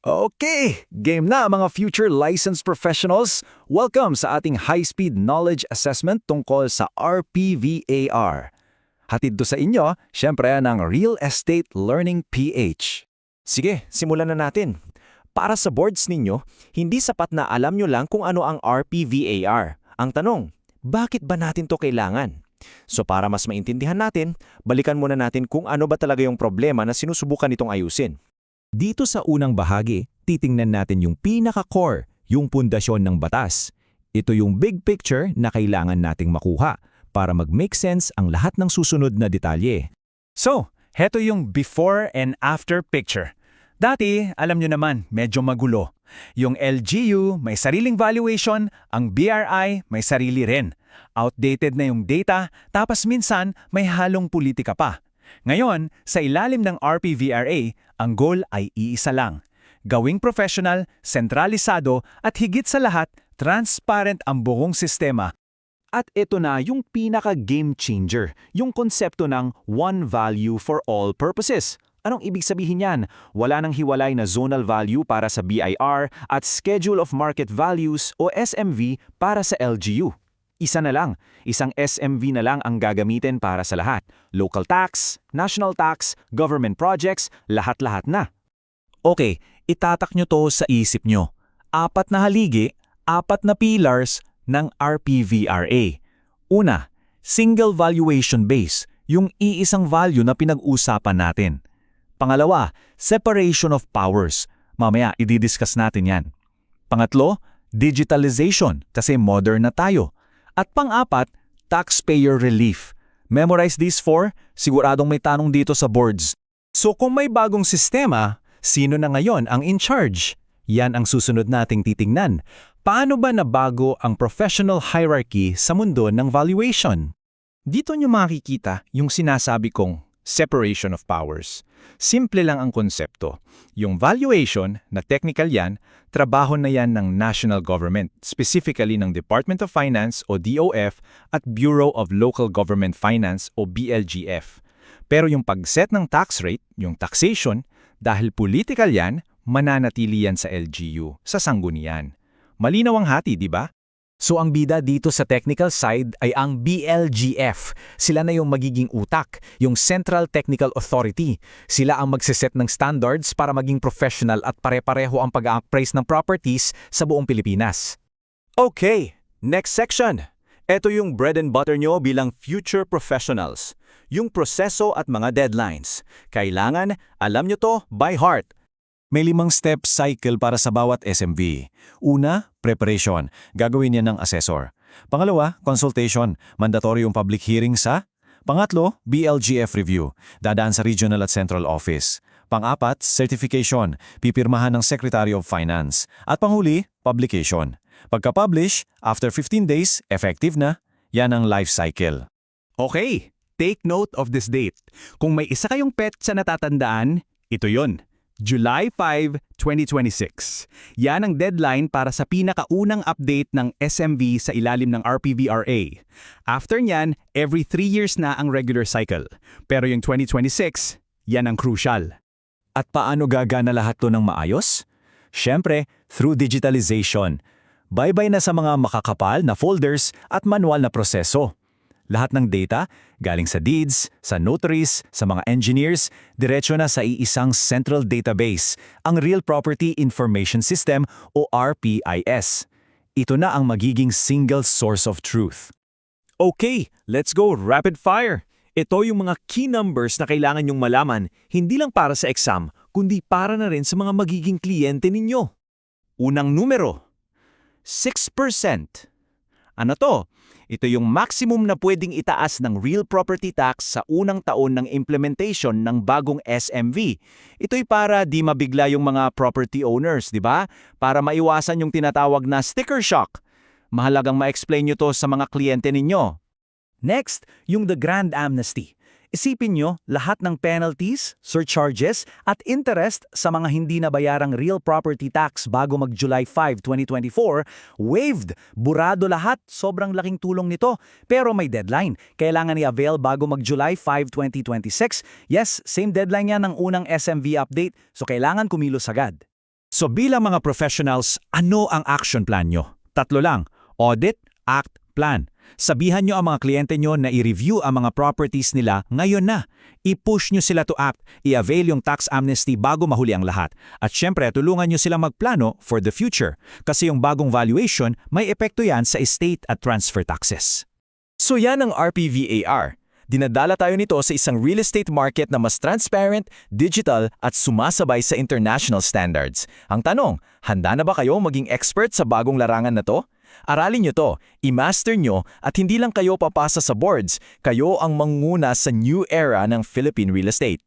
Okay, game na mga future licensed professionals. Welcome sa ating high-speed knowledge assessment tungkol sa RPVAR. Hatid do sa inyo, syempre ng Real Estate Learning PH. Sige, simulan na natin. Para sa boards ninyo, hindi sapat na alam nyo lang kung ano ang RPVAR. Ang tanong, bakit ba natin to kailangan? So para mas maintindihan natin, balikan muna natin kung ano ba talaga yung problema na sinusubukan nitong ayusin. Dito sa unang bahagi, titingnan natin yung pinaka-core, yung pundasyon ng batas. Ito yung big picture na kailangan nating makuha para mag-make sense ang lahat ng susunod na detalye. So, heto yung before and after picture. Dati, alam nyo naman, medyo magulo. Yung LGU may sariling valuation, ang BRI may sarili rin. Outdated na yung data, tapos minsan may halong politika pa. Ngayon, sa ilalim ng RPVRA, ang goal ay iisa lang. Gawing professional, sentralisado at higit sa lahat, transparent ang buong sistema. At ito na yung pinaka-game changer, yung konsepto ng one value for all purposes. Anong ibig sabihin yan? Wala nang hiwalay na zonal value para sa BIR at Schedule of Market Values o SMV para sa LGU. Isa na lang, isang SMV na lang ang gagamitin para sa lahat. Local tax, national tax, government projects, lahat-lahat na. Okay, itatak nyo to sa isip nyo. 4 na haligi, 4 na pillars ng RPVRA. Una, single valuation base, yung iisang value na pinag-usapan natin. Pangalawa, separation of powers. Mamaya, i-discuss natin yan. Pangatlo, digitalization, kasi modern na tayo. At pang-apat, taxpayer relief. Memorize these 4, siguradong may tanong dito sa boards. So kung may bagong sistema, sino na ngayon ang in charge? Yan ang susunod nating titingnan. Paano ba nabago ang professional hierarchy sa mundo ng valuation? Dito nyo makikita yung sinasabi kong separation of powers. Simple lang ang konsepto. Yung valuation, na technical yan, trabaho na yan ng national government, specifically ng Department of Finance o DOF at Bureau of Local Government Finance o BLGF. Pero yung pag-set ng tax rate, yung taxation, dahil political yan, mananatili yan sa LGU, sa sanggunian. Malinaw ang hati, di ba? So ang bida dito sa technical side ay ang BLGF. Sila na yung magiging utak, yung Central Technical Authority. Sila ang magsiset ng standards para maging professional at pare-pareho ang pag-appraise ng properties sa buong Pilipinas. Okay, next section. Ito yung bread and butter nyo bilang future professionals. Yung proseso at mga deadlines. Kailangan, alam nyo to by heart. May 5-step cycle para sa bawat SMV. Una, preparation. Gagawin yan ng assessor. Pangalawa, consultation. Mandatory yung public hearing sa. Pangatlo, BLGF review. Dadaan sa regional at central office. Pang-apat, certification. Pipirmahan ng Secretary of Finance. At panghuli, publication. Pagka-publish, after 15 days, effective na. Yan ang life cycle. Okay, take note of this date. Kung may isa kayong pet sa natatandaan, ito yon. July 5, 2026. Yan ang deadline para sa pinakaunang update ng SMV sa ilalim ng RPVRA. After nyan, every 3 years na ang regular cycle. Pero yung 2026, yan ang crucial. At paano gagana lahat to ng maayos? Siyempre, through digitalization. Bye-bye na sa mga makakapal na folders at manual na proseso. Lahat ng data, galing sa deeds, sa notaries, sa mga engineers, diretso na sa iisang central database, ang Real Property Information System o RPIS. Ito na ang magiging single source of truth. Okay, let's go rapid fire. Ito yung mga key numbers na kailangan nyong malaman, hindi lang para sa exam, kundi para na rin sa mga magiging kliyente ninyo. Unang numero, 6%. Ano to? Ito yung maximum na pwedeng itaas ng real property tax sa unang taon ng implementation ng bagong SMV. Ito'y para di mabigla yung mga property owners, di ba? Para maiwasan yung tinatawag na sticker shock. Mahalagang ma-explain nyo to sa mga kliyente ninyo. Next, yung the grand amnesty. Isipin nyo, lahat ng penalties, surcharges, at interest sa mga hindi nabayarang real property tax bago mag-July 5, 2024, waived. Burado lahat, sobrang laking tulong nito. Pero may deadline. Kailangan i-avail bago mag-July 5, 2026. Yes, same deadline yan ng unang SMV update, so kailangan kumilos agad. So bilang mga professionals, ano ang action plan nyo? 3 lang, audit, act, plan. Sabihan nyo ang mga kliyente nyo na i-review ang mga properties nila ngayon na. I-push nyo sila to act, i-avail yung tax amnesty bago mahuli ang lahat. At syempre, tulungan nyo silang magplano for the future. Kasi yung bagong valuation, may epekto yan sa estate at transfer taxes. So yan ang RPVAR. Dinadala tayo nito sa isang real estate market na mas transparent, digital at sumasabay sa international standards. Ang tanong, handa na ba kayo maging expert sa bagong larangan na to? Aralin nyo to, i-master nyo at hindi lang kayo papasa sa boards, kayo ang manguna sa new era ng Philippine real estate.